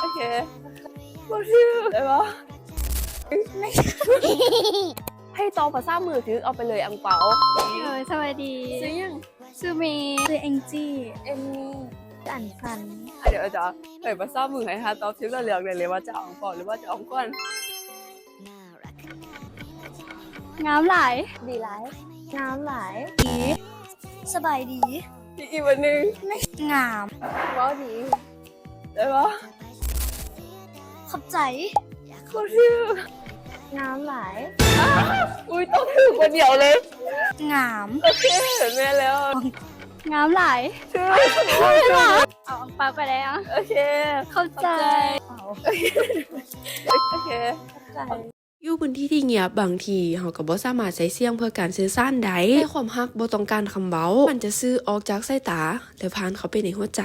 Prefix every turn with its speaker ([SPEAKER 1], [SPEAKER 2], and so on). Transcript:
[SPEAKER 1] โอเคบอกชื่อได้ปะให้ตอบภาษามือถือเอาไปเลยอังเปา
[SPEAKER 2] สวัสดี
[SPEAKER 1] ซื้อยัง
[SPEAKER 2] ชื่อเมย์ชื่อแองจี้
[SPEAKER 1] เอ็มมี่
[SPEAKER 2] อันฟัน
[SPEAKER 1] เดี๋ยวจะเปิดภาษามือให้ฮะตอบทิปแล้วเลือกเลยว่าจะเอาอังเปาหรือว่าจะเอาก้อน
[SPEAKER 2] งามหลาย
[SPEAKER 3] ดีหลายงามหลาย
[SPEAKER 2] ดีสบายดี
[SPEAKER 1] อีกวันหนึ่ง
[SPEAKER 2] งาม
[SPEAKER 1] ว่าดีได้ปะ
[SPEAKER 2] ขอบใจ
[SPEAKER 1] บอกชื่อง
[SPEAKER 3] ามหลาย
[SPEAKER 1] อุ้ยต้องถือคนเดียวเลย
[SPEAKER 2] งาม
[SPEAKER 1] โอเคเห็นแม่แล้ว
[SPEAKER 2] งามหลาย
[SPEAKER 1] ชื่อ
[SPEAKER 2] เอาอังเปาไปแล้ว
[SPEAKER 1] โอเค
[SPEAKER 2] เข้าใจ
[SPEAKER 1] โอเค
[SPEAKER 4] อยู่พื้นที่ที่เงียบบางทีเราก็บ่สามารถใช้เสียงเพื่อการสื่อสารได้แต่ความฮักบ่ต้องการคำเว้ามันจะสื่อออกจากสายตาและผ่านเข้าไปในหัวใจ